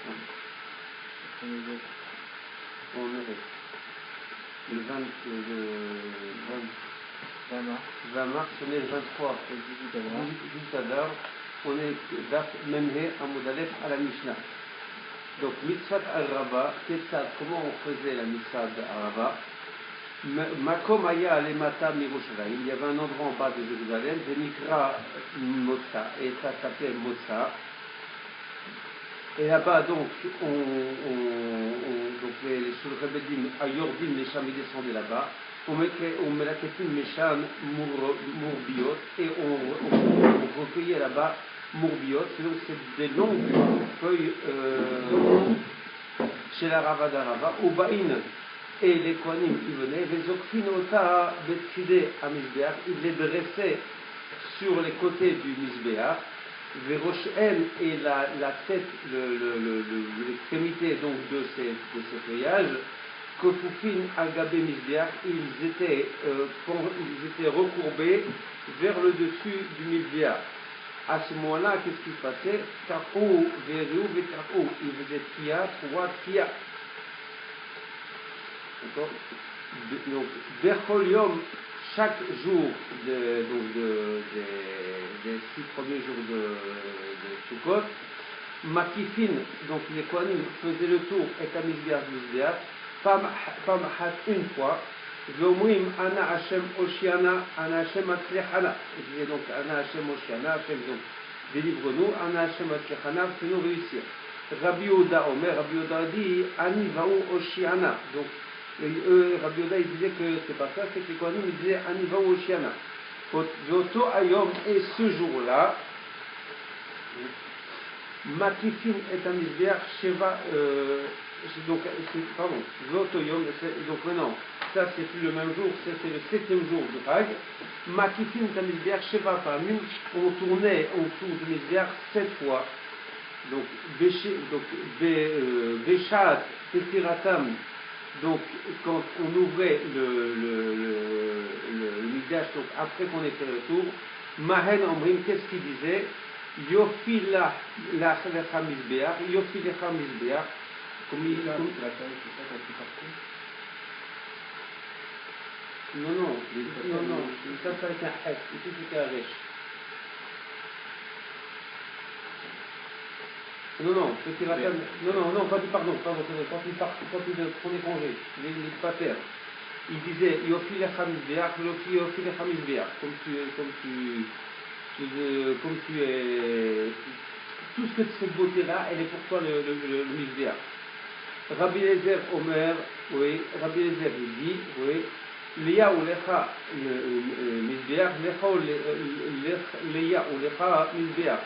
On est le 20 mars, on est le 23, 18 Adar, on est Daf Memhe Amudalef à la Mishnah. Donc, Mitzvah al-Raba, comment on faisait la Mitzvah al-Raba? Makom Aya Alemata Mirushalayim, il y avait un endroit en bas de Jérusalem, Venikra Motsa, et ça s'appelait Motsa. Et là-bas, donc, donc les Shulchabedim, à Yordim, les Chams descendaient là-bas. On met la ketim Mesham Mourbiot, et on recueillait là-bas Mourbiot, donc c'est des longues feuilles chez la Rava d'Arava, au Baïn, et les Kohanim qui venaient, Vezokfinota Betkide à Misbéach, ils les dressaient sur les côtés du Misbéach, Veroshen et la tête, l'extrémité donc de ces feuillages, Kofufin Agabé Misbéach, ils étaient recourbés vers le dessus du Misbéach. À ce moment-là, qu'est-ce qui se passait? Takou, Veru, Vetakou, ils faisaient Tia, 3 Tia. D'accord? Donc, Bechol Yom, chaque jour des 6 premiers jours de Sukkot, Makifin, donc les Kohanim faisaient le tour, et à Misbéach, Pamachat une fois, Vomrim Ana Hashem Oshiana, Ana Hashem Atzlechana. Il disait donc Ana Hashem Oshiana, Hashem donc délivre-nous, Ana Hashem Atzlechana, fais-nous réussir. Rabbi Oda Omer, Rabbi Oda dit Ani Vaou Oshiana. Donc Rabbi Oda il disait que c'est pas ça, c'est que les Kohanim ils disaient Ani Vaou Oshiana. Voto Ayom, et ce jour-là, Makifin et Amizbeach Sheva. Donc, pardon, Votoyom, donc maintenant, ça c'est plus le même jour, c'était le 7e jour de Pâques. Makifin Tamizbeach Sheva Pamim, on tournait autour de Misbeach 7 fois. Donc, Beshat, Petiratam, donc quand on ouvrait le Misbeach, donc après qu'on ait fait le tour, Mahen Omrim, qu'est-ce qu'il disait? Yofi Lecha Misbeach, Yofi Lecha Misbeach. Comme il a non, ça c'est un hek, ici c'est un rech. Non, pardon, quand il prenait congé, les patères, il disait Yofi Lecha Misbeach, Yofi Lecha Misbeach, comme tu es, tout ce que cette beauté-là, elle est pour toi le Misbeach. Rabbi Eliezer Omer, oui, Rabbi Eliezer il dit, oui, Léa ou Lecha Misbeach, Léa ou Lecha Misbeach.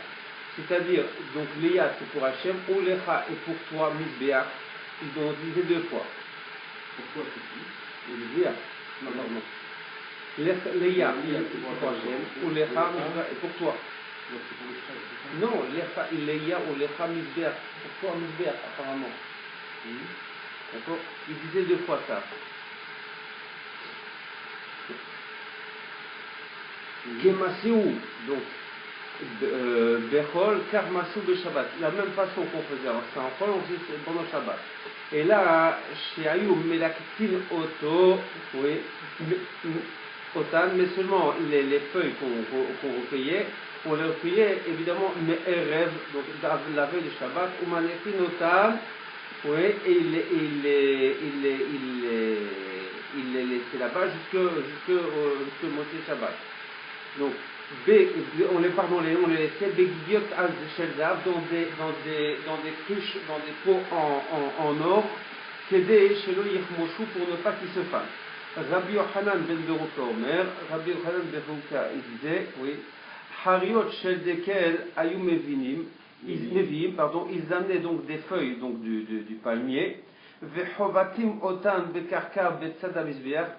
C'est-à-dire, donc Léa c'est pour Hachem, ou Lecha est pour toi Misbeach. Ils ont dit 2 fois. Pourquoi c'est qui? Misbeach. Non, Léa c'est pour Hachem, ou Lecha est pour toi. Non, Léa ou Lecha Misbeach, pour toi Misbeach apparemment. D'accord? Il disait 2 fois ça. Gemaséou, donc Bechol, Karmasou, Beshabbat. La même façon qu'on faisait en Chol, on faisait pendant Shabbat. Et là, chez Ayou, Melaktin Oto, oui, Otan, mais seulement les feuilles qu'on recueillait, on les recueillait évidemment, mais rêve, donc la veille de Shabbat, ou Manefin Otan. Oui, et il les laissait là-bas jusqu'au Motsé Shabbat. Donc, on les laissait Begiot al Shelzav dans des cruches, dans des pots en or, Kédé Shelo Yichmoshu pour ne pas qu'ils se fassent. Rabbi Yochanan ben Beruka Omer, Rabbi Yochanan ben Beruka, il disait, oui, Hariot Shel Dekel Ayum Mevinim. Ils amenaient donc des feuilles donc du palmier, et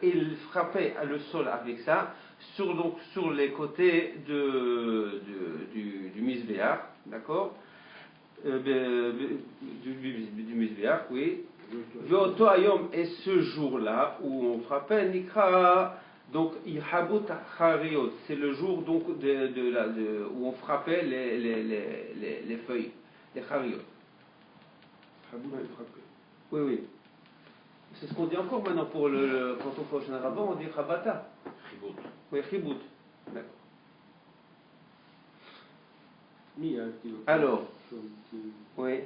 ils frappaient le sol avec ça, sur les côtés du misbéach, d'accord, du misbéach, oui. Et ce jour-là où on frappait, Nikra. Donc, Ihabut Hariot, c'est le jour donc où on frappait les feuilles, les Hariot. Oui, oui. C'est ce qu'on dit encore maintenant pour quand on fait un rabbin, on dit Chabata. Chibout. Oui, Chibout. D'accord. Alors, oui.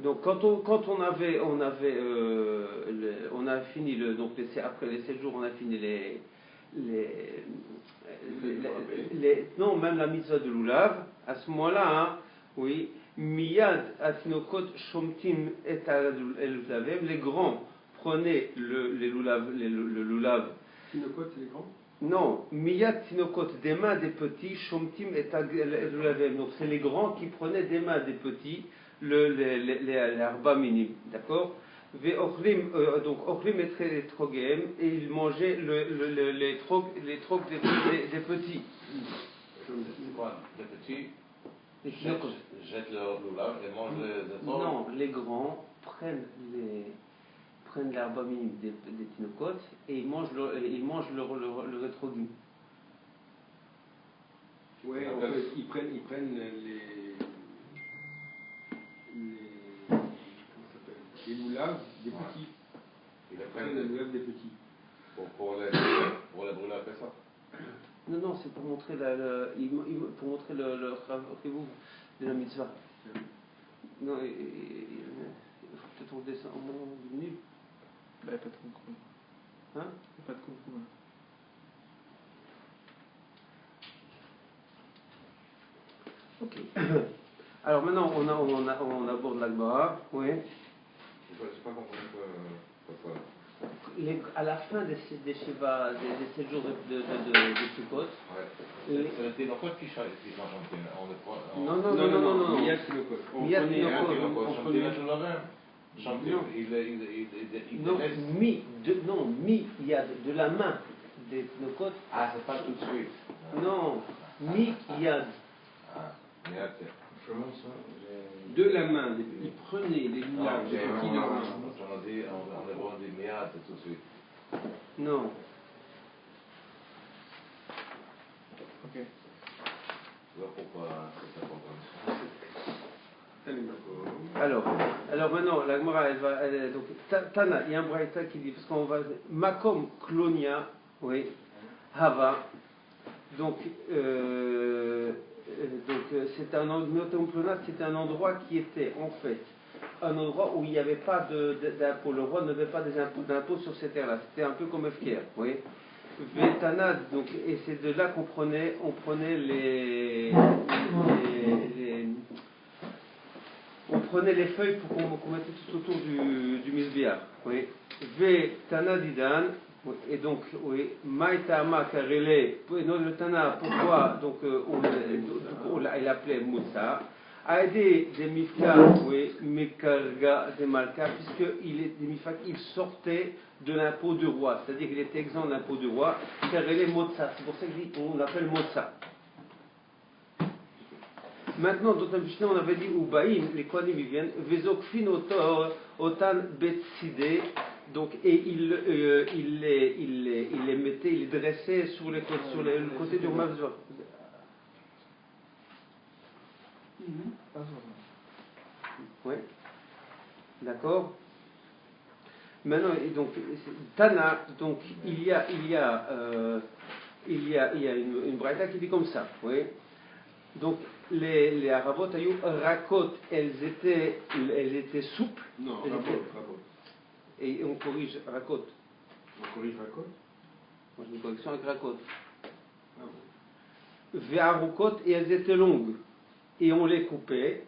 Donc quand on a fini donc après les 7 jours, on a fini non, même la mitzvah de l'oulav, à ce moment-là, hein, oui, miyad atnokot shomtim et el-lavem, les grands prenaient le loulav. Tinokot, c'est les grands? Non, miyad tinokot, des mains des petits, shomtim et el-lavem. Donc c'est les grands qui prenaient des mains des petits les arba minim, d'accord? Donc ochlim et trogem, et ils mangeaient les trogs des petits. C'est quoi? Les petits jettent leur loulav et mangent les trogs? Non, les grands prennent l'arba minim des tinocotes et ils mangent le rétrogim. Oui, en fait, ils prennent les loulaves des petits. Ils prennent les loulaves des petits. Pour les brûler après ça? Non, c'est pour montrer pour montrer le chivouv de la mitzvah. Non, il faut peut-être on descend au moment du nul. Il n'y a pas de concours. Hein? Il n'y a pas de concours. Ok. Alors maintenant, on aborde l'Agmara. Oui. Je n'ai pas compris pourquoi. À la fin des 7 jours de Sukkot. Ouais. C'était dans quoi qui change? Non. Il y a Tinokot. On prenait tout le même. Non, il y a de la main des Tinokot. Ah, c'est pas tout de suite. Non, yad. Ah, miyad. Comment ça? De la main, ils prenaient les loulaves des petits de la main. On est bon dit miyad, c'est tout de suite. Non. Ok. Je vois pourquoi c'est important. Alors maintenant, la Gemara, donc Tana, il y a un braïta qui dit, parce qu'on va Makom Klonia, oui, Hava, donc c'est un endroit qui était en fait un endroit où il n'y avait pas d'impôt. Le roi n'avait pas d'impôt sur ces terres-là. C'était un peu comme Efker, oui. Vétana, donc, et c'est de là qu'on prenait on prenait les feuilles pour qu'on mettait tout autour du misbéar. Oui. Vétana didan. Et donc, oui, Maïtama Karele, le Tana, pourquoi donc, il appelait Moussa, a aidé des Mifka, oui, Mekarga des Malka, puisqu'il sortait de l'impôt du roi, c'est-à-dire qu'il était exempt de l'impôt du roi, Karele Motsa, c'est pour ça qu'on l'appelle Motsa. Maintenant, dans un Mishnah, on avait dit Ubaïm, les Kohanim ils viennent, Vezokfin Otan Betside, donc, et il les mettait, il les dressait sur le côté du Mavzor. Oui. D'accord. Maintenant, donc, Tana, donc, il y a une braïta qui dit comme ça, oui. Donc, les Arabot, Rakot, elles étaient souples. Non, Rabot. Et on corrige Rakot. On corrige Rakot? Moi, j'ai une correction avec Rakot. Ah bon. Ve'arukot, et elles étaient longues. Et on les coupait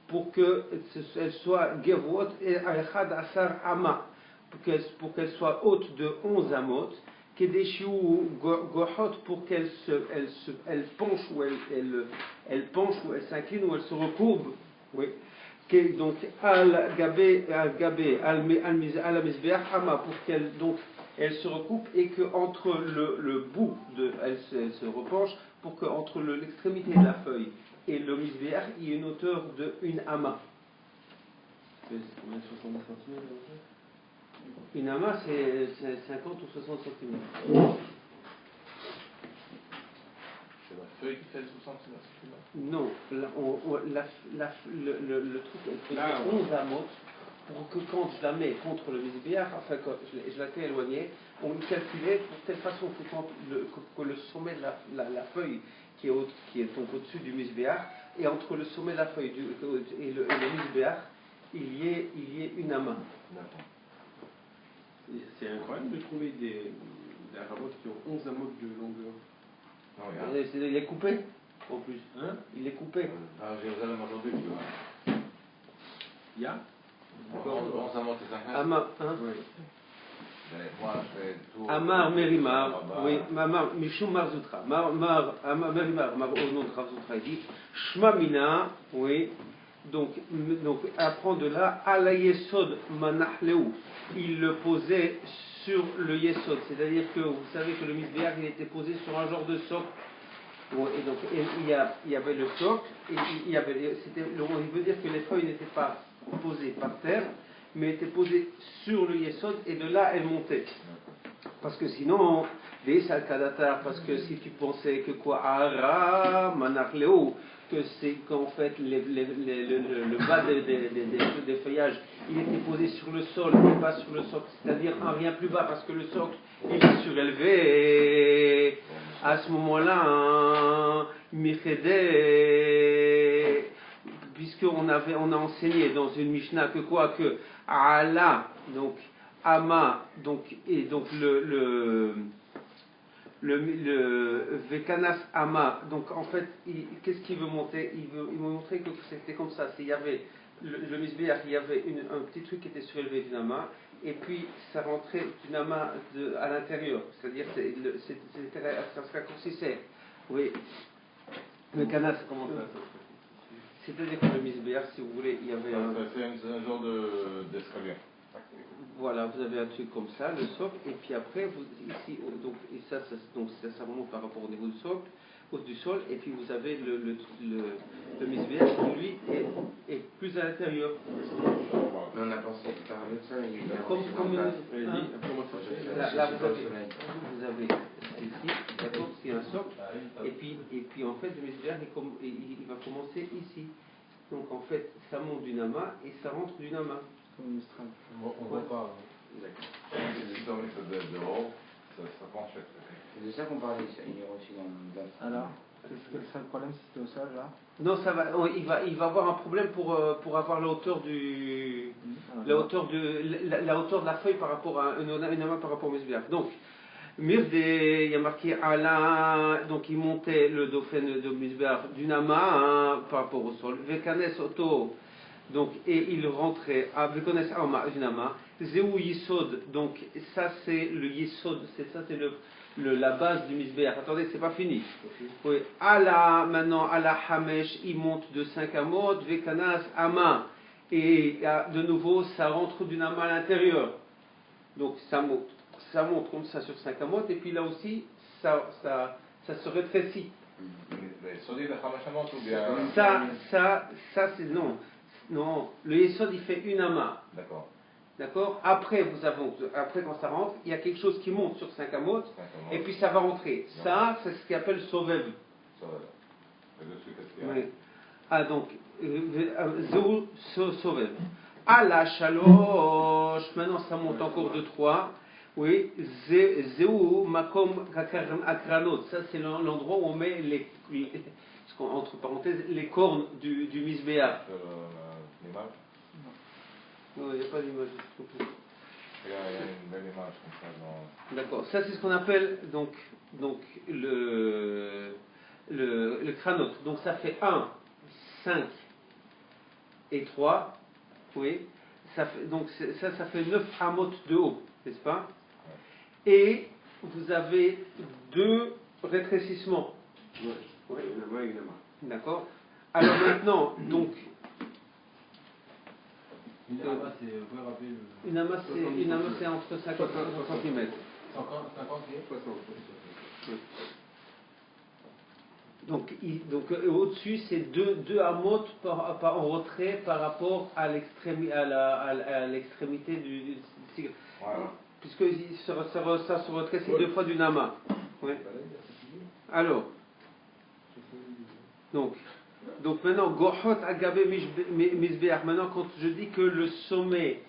pour qu'elles soient Gerot et Echad Asar Ama. Pour qu'elles soient hautes de 11 amot. Kedeshiou Gohot, pour qu'elles penchent ou elles penchent ou elles s'inclinent ou elles se recourbent. Oui. Donc al misbeach ama, pour qu'elle elle se recoupe et que entre le bout elle se repenche pour que entre l'extrémité de la feuille et le misbeach il y ait une hauteur de une ama. C'est combien, 70 cm? Une ama c'est 50 ou 60 cm. C'est la feuille qui fait 60 cm. Non, le truc, elle faisait Là, 11 amotes pour que quand je la mets contre le misbéach, enfin quand je la fais éloigner, on calculait pour telle façon que quand que le sommet de la feuille qui est donc au-dessus du misbéach, et entre le sommet de la feuille et le misbéach, il y ait une amas. D'accord. C'est incroyable de trouver des rabots qui ont 11 amotes de longueur. Non, regarde. Il est coupé, en plus. Hein? Il est coupé. À Jérusalem aujourd'hui, tu vois. Il y a? On s'en monte 50. Ama, hein? Oui. Moi, je fais tout. Amar Merimar, oui, Mamar Mishum Marzoutra, Amar Merimar, au nom de Ravzoutra, il dit Shma Mina, oui, donc apprend de là, Ala Yesod Manahleu, il le posait sur le Yesod, c'est-à-dire que vous savez que le Misbéach, il était posé sur un genre de socle. Bon, et donc il y avait le socle, et il veut dire que les feuilles n'étaient pas posées par terre, mais étaient posées sur le Yesod, et de là elles montaient. Parce que sinon, des salkadatar, parce que si tu pensais que quoi, Ara, Manachleo, que c'est qu'en fait le bas des feuillages, il était posé sur le sol et pas sur le socle, c'est-à-dire un rien plus bas, parce que le socle il est surélevé, et à ce moment-là, Michede, puisqu'on a enseigné dans une Mishnah que quoi, que Allah, donc Ama, donc, et donc le Vekanas Ama, donc en fait, qu'est-ce qu'il veut montrer? Il veut montrer que c'était comme ça. Il y avait le Misbéach, il y avait un petit truc qui était surélevé d'une Ama, et puis ça rentrait d'une Ama à l'intérieur, c'est-à-dire ça se raccourcissait. Oui, Vekanas, comment ça? C'est-à-dire que le Misbéach, si vous voulez, il y avait C'est un genre d'escalier. Voilà, vous avez un truc comme ça, le socle, et puis après, ici, donc, et ça remonte par rapport au niveau du socle, du sol, et puis vous avez le misbéach qui, lui, est plus à l'intérieur. Mais on a pensé que par le sol, il est Comme là, vous avez ici, d'accord, c'est un socle, et puis en fait, le misbéach, il va commencer ici. Donc en fait, ça monte d'une amas, et ça rentre d'une amas. Comme Mistral. On voit pas. Si dans les de haut, ça penche. C'est de ça qu'on parlait hier aussi dans le. Alors, quel serait le problème si c'était au sol là? Non, ça va. Il va avoir un problème pour avoir la hauteur la hauteur de la feuille par rapport à une amas par rapport au misbéach. Donc, Mirde, il y a marqué Ala, donc il montait le dauphin de misbéach d'une amas par rapport au sol. Vekanes Oto. Donc, et il rentrait à Vekones Ama, une ama, Zéou Yisod, donc ça c'est le Yisod, c'est la base du Misbéach. Attendez, c'est pas fini. Oui, maintenant, Ala Hamesh, il monte de 5 amot, Vekanas Ama, et de nouveau, ça rentre d'une ama à l'intérieur. Donc, ça monte comme ça sur 5 amot, et puis là aussi, ça se rétrécit. Mais Sodi de Hamachamot ou bien. Ça, c'est non. Non, le Yesod il fait une ama. D'accord. D'accord. Après, quand ça rentre, il y a quelque chose qui monte sur 5 amot, et puis ça va rentrer. Ça, c'est ce qu'on appelle Sovev. Et dessus, qu'est-ce qu'il y a? Oui. Ah, donc, Sovev. À la Shalosh, maintenant ça monte encore de 3. Oui, Zéou Makom Akranot. Ça, c'est l'endroit où on met entre parenthèses, les cornes du Misbéach. L'image? Non, il n'y a pas d'image. Il y a une belle image comme ça. D'accord. Ça, c'est ce qu'on appelle donc le cranote. Donc, ça fait 1, 5 et 3. Oui. Ça fait 9 amot de haut, n'est-ce pas? Et vous avez 2 rétrécissements. Oui, une amas et une amas. D'accord. Alors maintenant, donc. Une amas, c'est. Vous pouvez rappeler le. Une amas, c'est entre 50 et 60 cm. 50 et 60. Donc au-dessus, c'est 2 amotes en retrait par rapport à l'extrémité du tigre. Voilà. Puisque ça se retrait, c'est 2 fois d'une amas. Oui. Alors. Donc maintenant, Gohot Agabe Misbeach. Maintenant, quand je dis que le sommet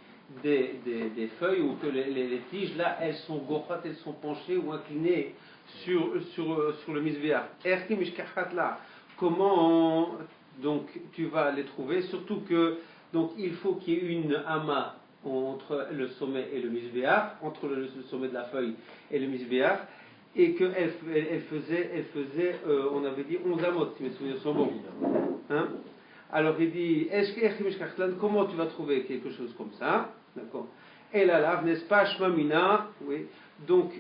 des feuilles ou que les tiges là, elles sont Gohot, elles sont penchées ou inclinées sur le Misbeach. Erki Mishkachat là. Comment donc tu vas les trouver? Surtout que donc il faut qu'il y ait une amas entre le sommet et le Misbeach, entre le sommet de la feuille et le Misbeach. Et qu'elle faisait on avait dit 11 amot, si mes souvenirs sont bons. Hein? Alors il dit, comment tu vas trouver quelque chose comme ça? D'accord. Et là, là, n'est-ce pas, Shmamina? Oui. Donc,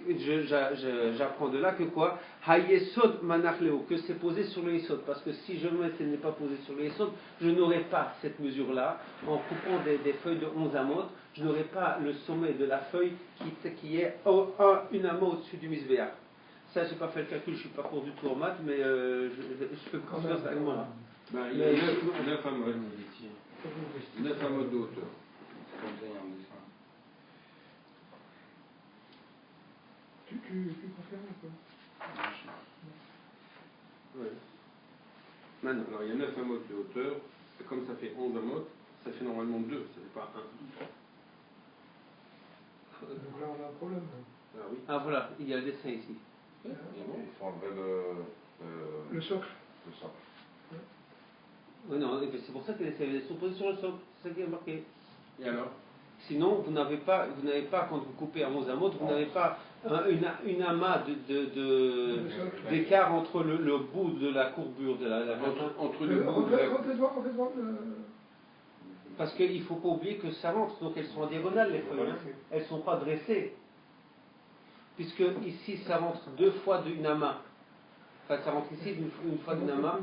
j'apprends de là que quoi? Hayesod manachleo, que c'est posé sur le yesod. Parce que si jamais ce n'est pas posé sur le yesod, je n'aurai pas cette mesure-là. En coupant des feuilles de 11 amot, je n'aurai pas le sommet de la feuille qui est une amot au-dessus du misbéach. Ça, je n'ai pas fait le calcul, je ne suis pas pour du tout en maths, mais je peux confiance avec moi. Il y a 9 amodes. 9 amodes de hauteur. C'est comme ça, il y a un dessin. Tu confirmes ou pas? Ouais. Maintenant. Alors il y a 9 amodes de hauteur, et comme ça fait 11 amodes, ça fait normalement 2, ça fait pas 1. Donc là, on a un problème. Ah oui. Ah voilà, il y a le dessin ici. Il faut enlever Le socle. le socle. Oui, non, c'est pour ça que les sont posées sur le socle, c'est ça qui est marqué. Et alors? Sinon, vous n'avez pas, quand vous coupez à 11 amotes, vous n'avez pas une amas d'écart entre le bout de la courbure de la Entre le bout de la... Refais-toi. Parce qu'il ne faut pas oublier que ça rentre, donc elles sont en diagonale les feuilles, hein. Elles ne sont pas dressées. Puisque ici ça rentre 2 fois d'une amas. Enfin, ça rentre ici une fois d'une amas.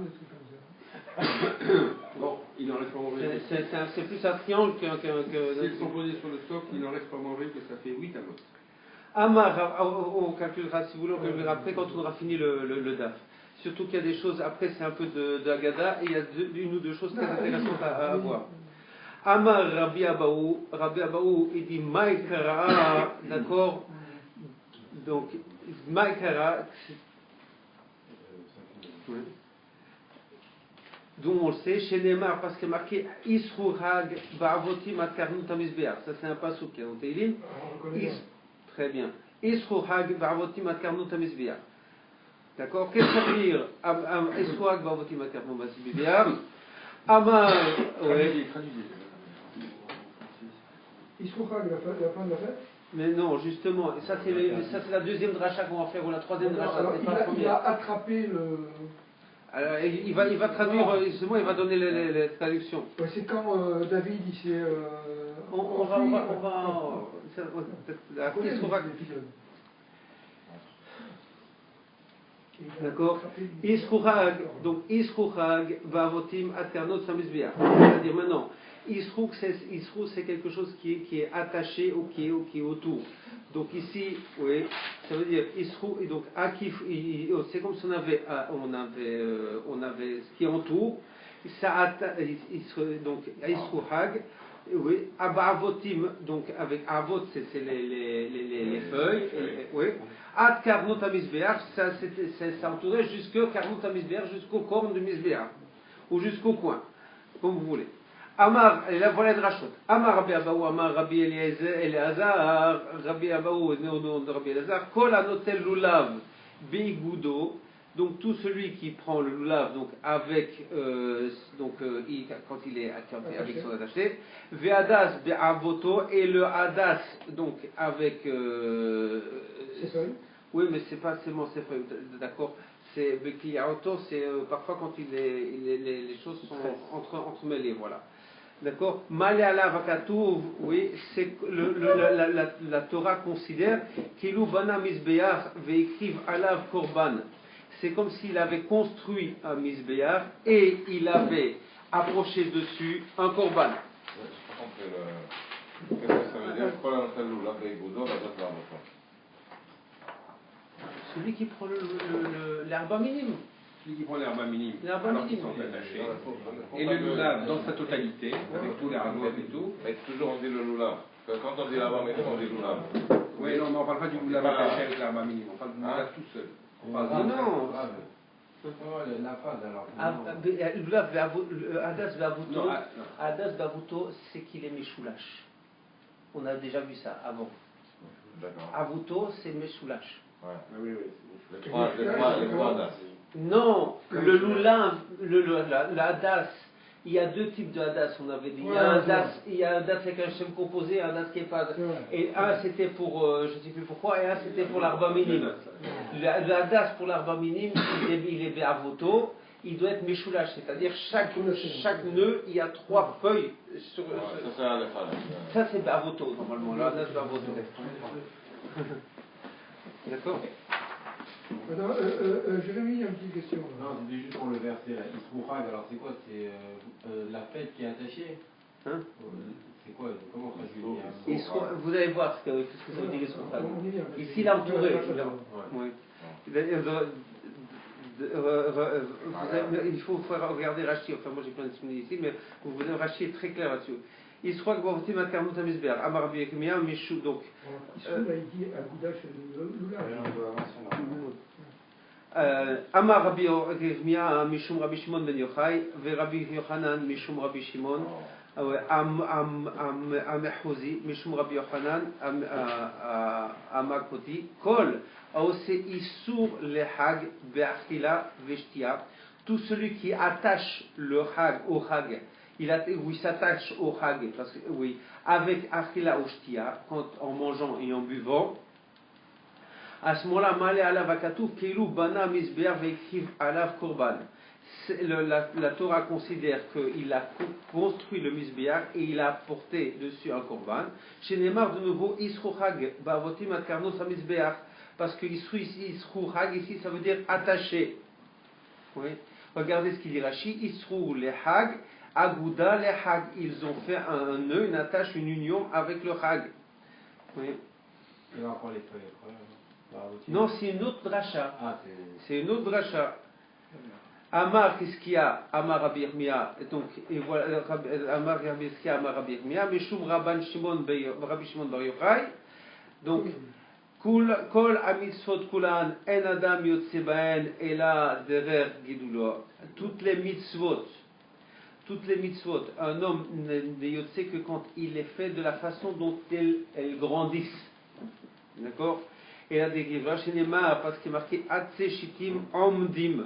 Bon, il n'en reste pas manger. C'est plus un triangle qu'un. S'ils sont posés sur le socle, il n'en reste pas manger que ça fait 8 amodes. Amar, on calculera, si vous voulez, on calculera après quand on aura fini le DAF. Surtout qu'il y a des choses, après c'est un peu de Haggadah, et il y a une ou deux choses très intéressantes à voir. Amar Rabbi Abaou, il dit Maïkara, d'accord? Donc, Maïkara, d'où on le sait, chez Neymar, parce qu'il est marqué Isruhag Ba'avotim Atkarnut Amizbeach. Ça, c'est un passage qui est au Teilim. Très bien. Isruhag Ba'avotim Atkarnut Amizbeach. D'accord? Qu'est-ce que ça veut dire Isruhag Ba'avotim Atkarnut Amizbeach? Amar. Traduisez. Isruhag, la fin de la fête. Mais non, justement, ça c'est la deuxième dracha qu'on va faire, ou la troisième dracha, c'est pas la Il première. a attrapé le... Alors, il va traduire, justement, il va donner les traductions. Ouais, c'est quand David, il s'est... On va... D'accord. Isruhag, donc Isruhag va votim aternot samizbiach. C'est-à-dire maintenant, Isrou c'est quelque chose qui est attaché ou qui est autour. Donc ici, oui, ça veut dire Isrou, et donc Akif, c'est comme si on avait ce qui entoure. Ça donc Isruhag. Oui, Abavotim, donc avec Avot, c'est les feuilles. Oui. Ad Karnot Amizbeach, ça entourait jusqu'au Karnot Amizbeach, jusqu'au corne du Mizbeach, ou jusqu'au coin, comme vous voulez. Amar, et là voilà le rachot. Amar Rabbi Abaou, Amar Rabbi Eliezer, Rabbi Abaou, nom de Rabbi Eliezer, Kol Anotel Lulav, Beigudo. Donc tout celui qui prend le lulav donc avec quand il est avec son attaché, ve'adas be'avoto, et le hadas donc avec C'est ça. oui, mais c'est pas seulement ses feuilles, d'accord, c'est be'kliyaoto, c'est parfois quand les choses sont entremêlées, voilà. D'accord. Malé ala vakatouv, oui, c'est la Torah considère qu'il bana misbeach ve'ikriv alav korban. C'est comme s'il avait construit un misbéach et il avait approché dessus un korban. Qu'est-ce que ça veut dire? Celui qui prend l'herbe minime. Celui qui prend l'herbe minime, L'herbe alors minime. qu'ils sont attachés. Et le lulav dans sa totalité, avec tous les rameaux et tout. Mais toujours on dit le lulav. Quand on dit l'herbe minime, on dit lulav. Oui, non, mais on ne parle pas du lulav attaché avec l'herbe minime, on parle du lulav tout seul. Non. La phrase alors. Lulav Hadas Ve'avuto. Non, non. Hadas Ve'avuto, c'est qu'il est Meshoulash. On a déjà vu ça avant. D'accord. Avuto, c'est Meshoulash. Ouais. Ah oui, oui, c'est Les trois das. Non, le Lulav, le Hadas, il y a deux types de Hadas, on avait dit. Il y a un Hadas avec un shem composé et un Hadas qui est pas. Et un c'était pour, je ne sais plus pourquoi, et un c'était pour l'arba minime. Le Hadas pour l'arba minime, il est Be'avoto, il doit être Meshoulash, c'est-à-dire chaque nœud, il y a trois feuilles sur. Ouais, ça c'est un lefalet. Ça c'est Be'avoto normalement, le Hadas Be'avoto. D'accord? Attends, Jérémy, il y a une petite question. Là. Non, c'était juste pour le verset là. Isrouchag, alors c'est quoi? C'est la fête qui est attachée. Hein? C'est quoi? Comment traduire? Vous allez voir ce que ça veut dire Isrouchag. On y vient. Ici, il a entouré. Ouais. Il faut regarder Rashi. Enfin, moi j'ai plein de souvenirs ici, mais vous voyez, Rashi est très clair là-dessus. Isrouchag Baruti Makarmut Amizber. Amar Rabbi Yechemia Meshou. Donc. Il se trouve, il dit Agudash Lulav. Amar Rabbi Yechemia Mishum Rabbi Shimon ben Yochai, ve Rabbi Yochanan Mishum Rabbi Shimon. המחוזי, משום רבי יוחנן, המקותי, כל העושה איסור לחג באכילה ושתייה, tout celui qui attache le hag au hag, il s'attache au hag, parce que, oui, avec achila ou shtia, en mangeant et en buvant, à ce moment-là, malé alav akatouf, keilu bana misbear veikhiv alav korban. La Torah considère qu'il a construit le misbéar et il a porté dessus un korban. Chez Neymar, de nouveau, Isrouchag, Bavotim Akarnos misbéar. Parce que Isrouchag, ici, ça veut dire attaché. Oui. Regardez ce qu'il dit Rashi. Isrou les Hag, Agouda les Hag. Ils ont fait un nœud, une attache, une union avec le Hag. Oui. Il va encore les feuilles. Non, c'est une autre dracha. Ah, c'est une autre dracha. Amar, qu'est-ce qu'il y a? Amar Rabbi Yechemia, donc, et voilà, Amar Rabbi Yechemia, Amar Rabbi Yechemia, Meshum Rabban Shimon, Rabbi Shimon Bar Yochai, donc, Kol Amitzvot Kulan, En Adam Yotze Baen, Ela Derer Gidulo, toutes les mitzvot, un homme ne yotze que quand il est fait de la façon dont elles grandissent. D'accord? Et là, des Givra, Shinema, parce qu'il est marqué Atse Shitim Omdim.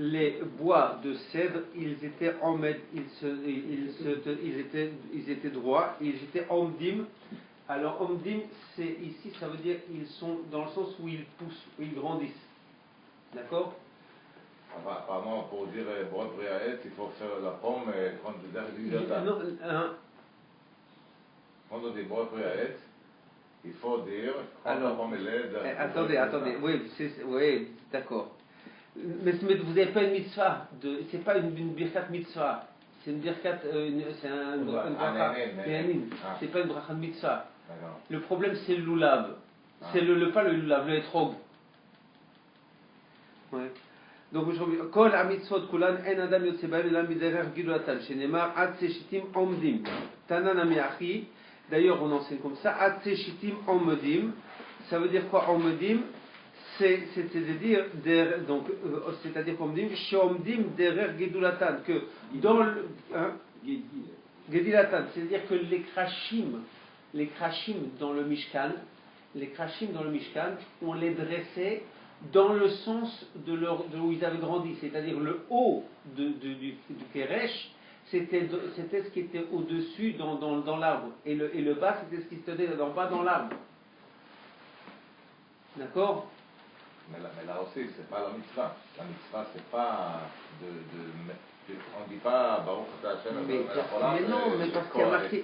Les bois de cèdre, ils étaient ils étaient droits, ils étaient omdim. Alors omdim, c'est ici, ça veut dire ils sont dans le sens où ils poussent, où ils grandissent. D'accord? Enfin, apparemment, pour dire bon préaet, il faut faire la pomme et prendre de l'air. Quand on dit bon préaet, il faut dire prendre la pomme et l'air. Attendez, oui, d'accord. Mais vous n'avez pas une mitzvah, c'est pas une birkat mitzvah, c'est une birkat, c'est un bracha, c'est pas une bracha de mitzvah. Le problème c'est le lulav, c'est pas le lulav, le etrog. Ouais. Donc aujourd'hui, kol amitzvot kulan en adam yotze ba'el elam miderer gilulatan, shenemar atse shitim omdim, tanan amiachi. D'ailleurs on enseigne comme ça, atse shitim omdim, ça veut dire quoi omdim? C'est-à-dire comme dit, Shomdim derer Gedulatan, que dans le. Gedulatan, c'est-à-dire que les krashim dans le Mishkan, on les dressait dans le sens de où ils avaient grandi, c'est-à-dire le haut du Keresh, c'était ce qui était au-dessus dans l'arbre, et le bas, c'était ce qui se tenait en bas dans l'arbre. D'accord? Mais là aussi, c'est pas la mitzvah. La mitzvah, c'est pas on dit pas Baruch Ata Hashem.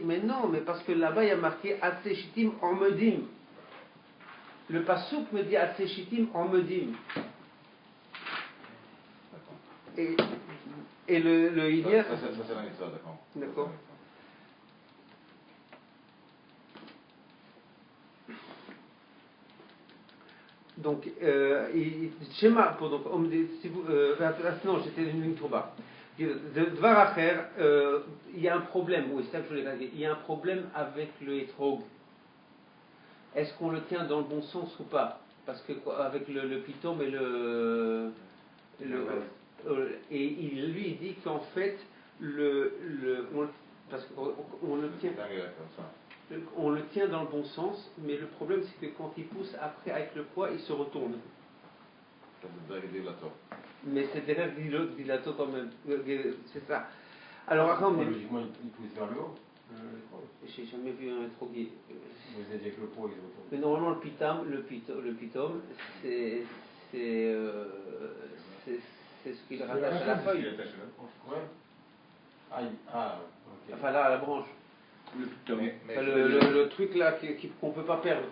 Mais non, mais parce que là-bas il y a marqué Atse Shitim Omedim. Le pasuk me dit Atse Shitim Omedim. Et le hier. Ça c'est la mitzvah, d'accord. D'accord. Donc, schéma pour donc, si vous, non, j'étais une ligne trop bas. Dvar Acher, il y a un problème, oui, c'est ça que je voulais dire. Il y a un problème avec le hétrog. Est-ce qu'on le tient dans le bon sens ou pas? Parce que avec le pitom et le Et il lui dit qu'en fait, parce qu'on le tient. On le tient dans le bon sens, mais le problème c'est que quand il pousse après avec le poids, il se retourne. Mais c'est derrière dilato quand même. C'est ça. Alors après, logiquement, il pousse vers le haut. J'ai jamais vu un troguier. Vous avez dit que le poids, il se retourne. Mais normalement, le pitum, c'est ce qu'il rattache à la feuille. Ouais. Ok. Enfin là, à la branche. Le truc là qu'on ne peut pas perdre.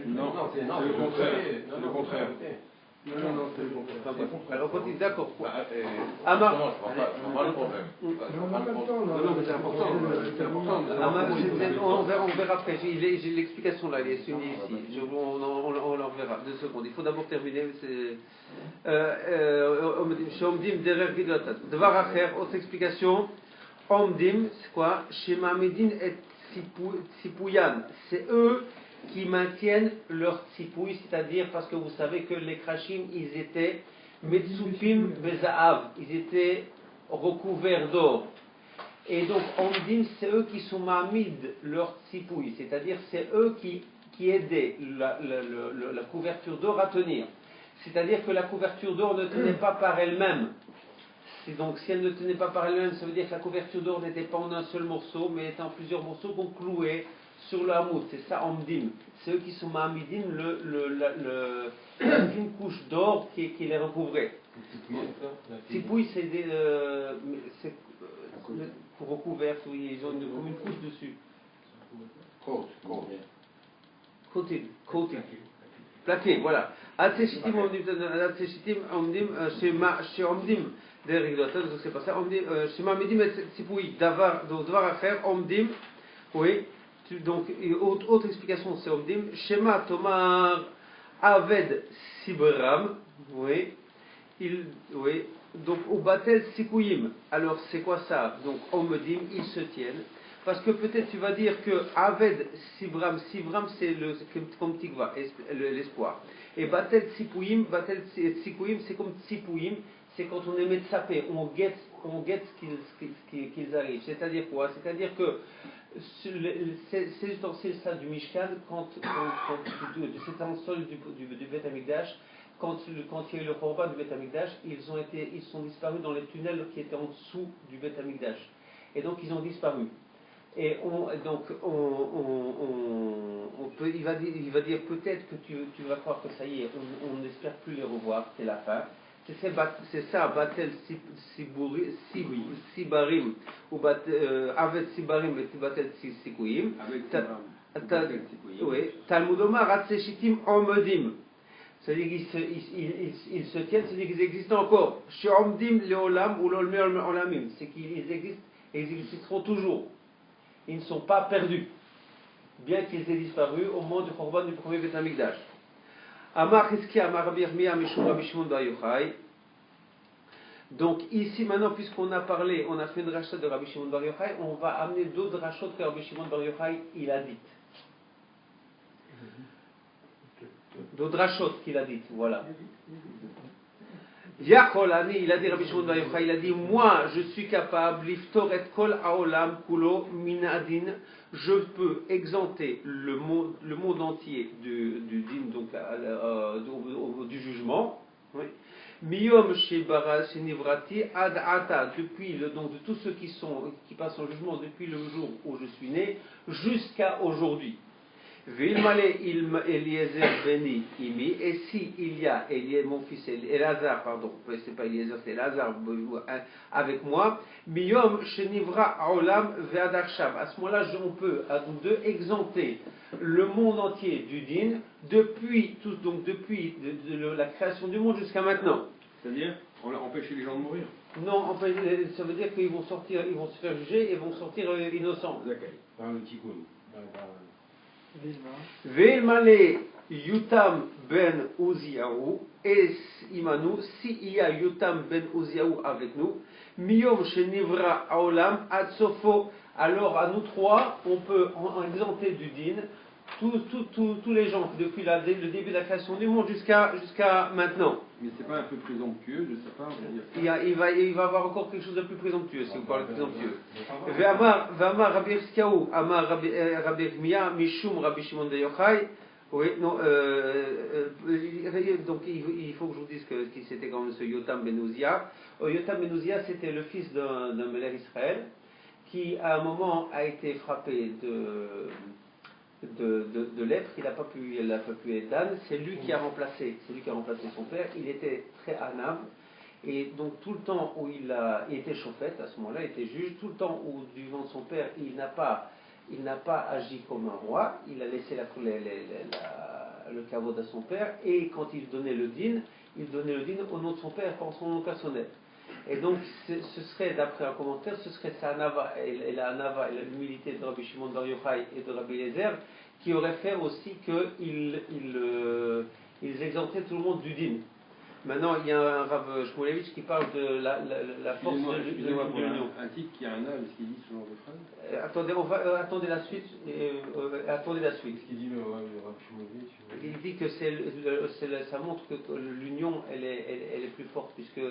Non, c'est le contraire. C'est le contraire. Non, c'est le contraire. Alors, on dit d'accord. Amar. Je vois pas le problème. Non, mais c'est important. On verra après. J'ai l'explication là, elle est soumise ici. On en verra. 2 secondes. Il faut d'abord terminer. Shomdim derer gidotat. Devar acher, autre explication. Omdim, c'est quoi? Shema Medin et Tzipouyan. C'est eux qui maintiennent leur tzipouille, c'est-à-dire parce que vous savez que les krashim, ils étaient Metsupim Bezaav, ils étaient recouverts d'or. Et donc, Omdim, c'est eux qui sont Mahmid, leur tzipouille, c'est-à-dire c'est eux qui aidaient la couverture d'or à tenir. C'est-à-dire que la couverture d'or ne tenait pas par elle-même. Donc, si elle ne tenait pas par elle-même, ça veut dire que la couverture d'or n'était pas en un seul morceau, mais était en plusieurs morceaux qu'on clouait sur le hamoud. C'est ça, Omdim. C'est eux qui sont Mahamidim, la fine couche d'or qui les recouvrait. Tsipouille, c'est pour recouvert, ils ont comme une couche dessus. Coating. Plaqué, voilà. Atseshitim Omdim, chez Omdim. C'est pas ça. Shema Medim et Tzipouille, Davar Acher, Omdim, oui. Donc, autre explication, c'est Omdim. Shema Tomar Aved Sibram, oui. Oui. Donc, au Batel Sikouyim. Alors, c'est quoi ça? Donc, Omdim, ils se tiennent. Parce que peut-être tu vas dire que Aved Sibram, c'est comme Tikva, l'espoir. Et Batel Sikouyim, c'est comme Tsipouyim. C'est quand on est médecapé, on guette qu'ils arrivent. C'est-à-dire quoi? C'est-à-dire que ces ustensiles ça du Mishkan, c'est un sol du Beth Amikdash, quand il y a eu le Korban du Beth Amikdash, ils sont disparus dans les tunnels qui étaient en dessous du Beth Amikdash. Et donc ils ont disparu. Et il va dire peut-être que tu vas croire que ça y est, on n'espère plus les revoir, c'est la fin. C'est ça, Batel Sibarim, ou Avet Sibarim et Batel Sikouyim. Talmudomar Ratseshitim Omedim. C'est-à-dire qu'ils se tiennent, c'est-à-dire qu'ils existent encore. Chez Omdim Leolam ou Lolmer Olamim. C'est qu'ils existent et ils existeront toujours. Ils ne sont pas perdus, bien qu'ils aient disparu au moment du Korban du premier Beth Amikdash. Donc ici maintenant, puisqu'on a parlé, on a fait une rachat de Rabbi Shimon Bar Yochai, on va amener d'autres rachot que Rabbi Shimon Bar Yochai il a dites. D'autres rachot qu'il a dites, voilà. Yakolani, il a dit Rabbi Shimon Bar Yochai, il a dit moi je suis capable, liftor et kol haolam kulo minadin, je peux exempter le monde entier du din, donc du jugement. Oui. Miyom shebara shenivrati ad ata, depuis donc de tous ceux qui passent en jugement depuis le jour où je suis né jusqu'à aujourd'hui. Vilmale Eliezer Beni Imi, et si il y a mon fils Elazar, pardon, c'est pas Eliezer, c'est Elazar avec moi, Miyom Shenivra Aolam Ve'adakshav. À ce moment-là, on peut à nous deux exempter le monde entier du din depuis la création du monde jusqu'à maintenant. C'est-à-dire, on a empêché les gens de mourir. Non, ça veut dire qu'ils vont sortir, ils vont se faire juger et vont sortir innocents. Dans le tikkun. Ve'male Yutam ben Uziyahu, et Imanu, s'il y a Yutam ben Uziyahu avec nous, Miyom Shenivra Aolam Atsofo, alors à nous trois, on peut en exempter du din tous les gens, depuis le début de la création du monde jusqu'à maintenant. Mais c'est pas un peu présomptueux de sa part de dire ça? Il va avoir encore quelque chose de plus présomptueux, si vous parlez de présomptueux. V'amar Rabbi Yirmyahu, Amar Rabbi Yirmiyah, Mishum Rabbi Shimon ben Yochai. Oui, non, donc il faut que je vous dise qui c'était quand même ce Yotam ben Uzziah. Yotam ben Uzziah, c'était le fils d'un Melech Israël qui, à un moment, a été frappé de lèpre. Il n'a pas pu être d'âne. C'est lui qui a remplacé son père. Il était très anav. Et donc, tout le temps où il était chauffette, à ce moment-là, il était juge. Tout le temps où, du vivant de son père, il n'a pas agi comme un roi, il a laissé le kavod à son père, et quand il donnait le din au nom de son père, par son nom personnel. Et donc, ce serait, d'après un commentaire, ce serait sa anava, et la anava et l'humilité de Rabbi Shimon bar Yochai et de Rabbi Eliezer, qui aurait fait aussi qu'ils exemptaient tout le monde du din. Maintenant, il y a un Rav Shmulevitch qui parle de la force de l'union. Un type qui a un âme, est-ce qu'il dit ce genre de phrase? Attendez la suite. Attendez la suite. Ce qu'il dit le Rav Shmulevitch. Il dit que ça montre que l'union, elle est plus forte, puisque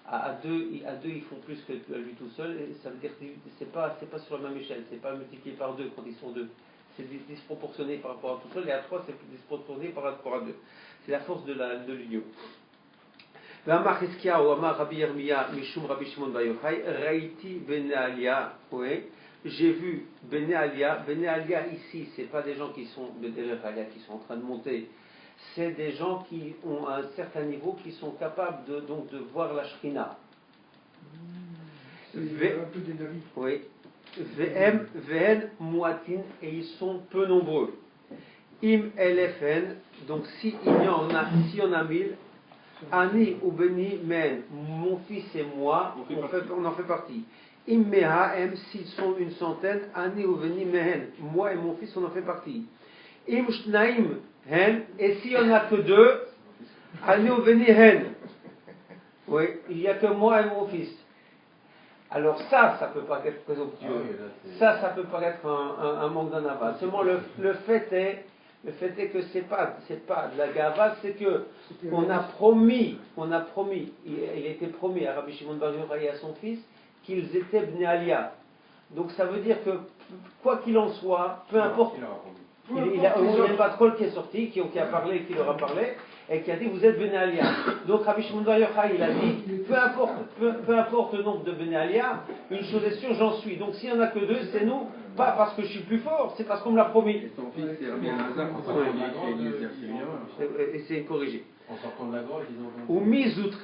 à deux, ils font plus que lui tout seul. Et ça veut dire que c'est pas sur la même échelle. C'est pas multiplié par deux quand ils sont deux. C'est disproportionné par rapport à tout seul. Et à trois, c'est disproportionné par rapport à deux. C'est la force de l'union. V'amar Chizkiyahu, Amar Rabbi Yirmiyah, Mishum Rabbi Shimon bar Yochai, Raïti Bnei Alia, oui, j'ai vu Bnei Alia. Bnei Alia ici, c'est pas des gens qui sont qui sont en train de monter, c'est des gens qui ont un certain niveau, qui sont capables de voir la Shrina. C'est un peu des navis. Oui. V'en muatin, et ils sont peu nombreux. Im LFN, donc si on a 1000, Ani ou Beni Men, mon fils et moi, on en fait partie. Im Mehaem, s'ils sont une centaine, Ani ou Beni Mehen, moi et mon fils, on en fait partie. Im Shnaim Hen, et s'il n'y en a que deux, Ani ou Beni Hen, oui, il n'y a que moi et mon fils. Alors ça peut pas être présomptueux. Ça peut pas être un manque d'anava. Seulement le fait est que c'est pas de la gava, c'est que on a promis, il était promis à Rabbi Shimon bar Yochai et à son fils qu'ils étaient Bnei Alia. Donc ça veut dire que quoi qu'il en soit, peu importe, il y a un patron qui est sorti, qui a parlé, qui leur a parlé, et qui a dit vous êtes Bnei Alia. Donc Rabbi Shimon bar Yochai il a dit peu importe le nombre de Bnei Alia, une chose est sûre, j'en suis. Donc s'il n'y en a que deux, c'est nous. Pas parce que je suis plus fort, c'est parce qu'on me l'a promis. Et son fils, c'est Rabbi Elazar, pourquoi il dit c'est une erreur? Et c'est corrigé. En sortant de la gorge, ils ont... Ou mizoutre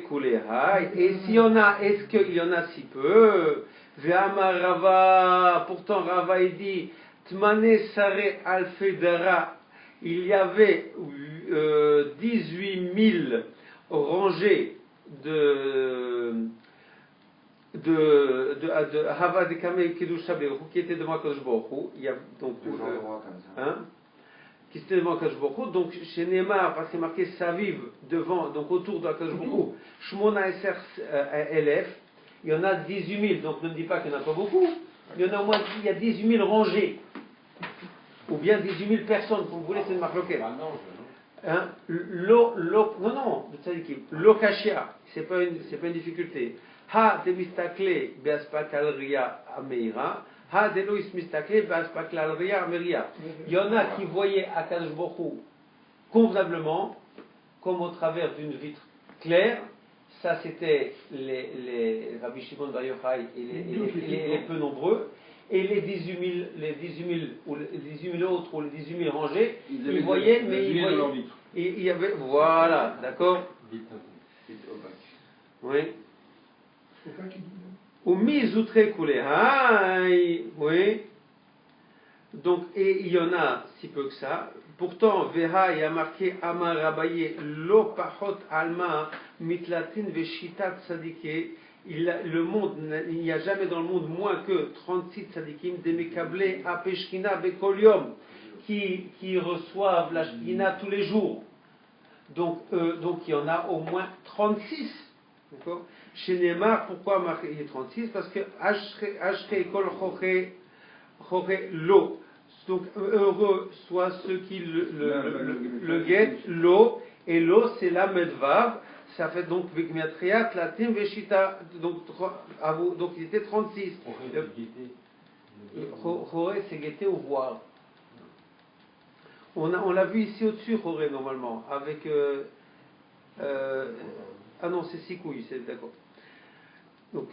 kuleha. Et s'il y en a, est-ce qu'il y en a si peu? Ve'amar Rava, pourtant Rava il dit Tmane sare alfedara. Il y avait 18 000 rangées de Hava de Kamei Kedusha Beruch qui était devant Akadosh Baruch Hu. Il y a donc qui était devant Akadosh Baruch Hu. Donc chez Neymar, parce que c'est marqué Saviv devant, donc autour de Akadosh Baruch Hu, Shmona Eser Elef. Il y en a 18 000. Donc ne me dis pas qu'il n'y en a pas beaucoup. Il y en a au moins, il y a 18 000 rangées. Ou bien 18 000 personnes, vous voulez, c'est une marque locale. Hein? L'okashia, c'est pas une difficulté. Ha de mistakle beaspakal ria ameira, ha de lois mistakle beaspakal ria ameria. Il y en a qui voyaient Akadosh Baruch Hu convenablement, comme au travers d'une vitre claire. Ça, c'était les Rabbi Shimon bar Yochai et les peu nombreux. Et les 18 000 autres ou les 18 000 rangées, ils voyaient, mais ils voyaient. Il y avait, voilà, d'accord. Oui. Ou mizoutre kulehaï, oui. Donc, et il y en a si peu que ça. Pourtant, Veha, il y a marqué Amar Rabaye, Lo pachot alma mitlatin veshitat sadike. Le monde, il n'y a jamais dans le monde moins que 36 tzadikim demekablé apeshkina bekolium qui reçoivent la shkina tous les jours. Donc il y en a au moins 36. D'accord? Chez Neymar, pourquoi il y a 36? Parce que Ashre kol choche lo. Donc heureux soit ceux qui le guettent, l'eau, et l'eau c'est la medvav, ça fait donc Vikmiatriat, la Tim Veshita, donc il était 36. Choré c'est guetter ou voir. On l'a vu ici au-dessus, Choré normalement, avec. Ah non, c'est Sikouille, c'est d'accord. Donc,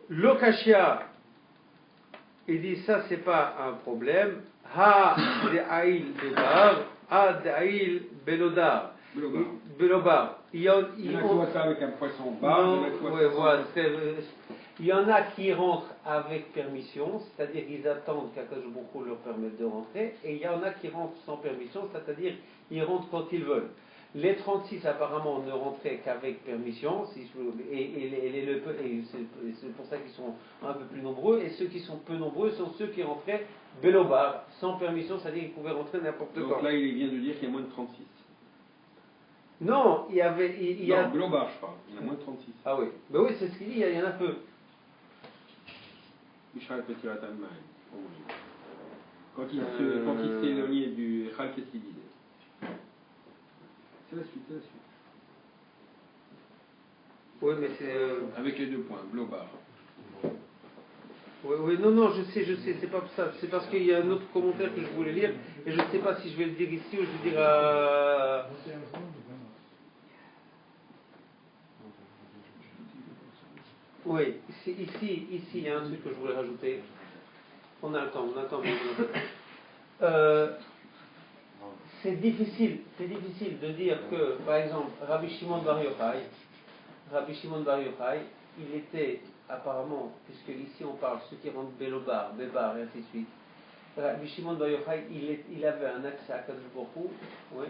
Lokashia, il dit ça c'est pas un problème. Ha de'ail bebar, ha de'ail belodar. Belobar. Il y en a ça avec un poisson bar, il y en a qui rentrent avec permission, c'est-à-dire qu'ils attendent qu'Akadosh Baruch Hu leur permette de rentrer, et il y en a qui rentrent sans permission, c'est-à-dire qu'ils rentrent quand ils veulent. Les 36 apparemment ne rentraient qu'avec permission, et c'est pour ça qu'ils sont un peu plus nombreux, et ceux qui sont peu nombreux sont ceux qui rentraient belobar, sans permission, c'est-à-dire qu'ils pouvaient rentrer n'importe quand. Donc là il vient de dire qu'il y a moins de 36. Non, il y avait... Non, Globar, je parle. Il y en a moins de 36. Ah oui. Ben oui, c'est ce qu'il dit, il y en a peu. Michel Petit Ratanman. Quand il s'est éloigné du Echal, qu'est-ce qu'il disait? C'est la suite, Oui, mais c'est... Avec les 2 points, Globar. Oui, non, je sais, c'est pas pour ça. C'est parce qu'il y a un autre commentaire que je voulais lire, et je ne sais pas si je vais le dire ici ou je vais le dire à... Oui, ici, il y a un truc que je voulais rajouter. On a le temps. C'est difficile de dire que, par exemple, Rabbi Shimon Bar Yochai, il était apparemment, puisque ici on parle ceux qui rentrent Belobar, Bébar et ainsi de suite. Rabbi Shimon Bar Yochai, il avait un accès à Kadosh Baruch Hu, oui,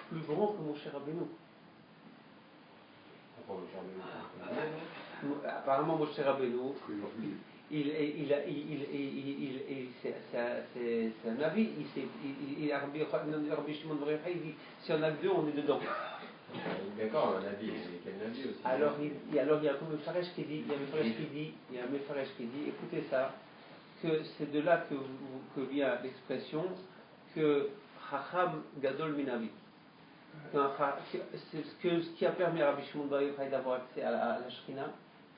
plus grand que Moshe Rabbeinu. Apparemment, Moshe Rabbeinu, c'est un avis. Rabbi Shimon Bar Yochai, il dit si on a que 2, on est dedans. D'accord, un avis, quel avis aussi. Alors il y a un Mefarech qui dit, écoutez ça, que c'est de là que vient l'expression que Chacham Gadol Minavi. Ce qui a permis à Rabbi Shimon Bar Yochai d'avoir accès à la Shrina,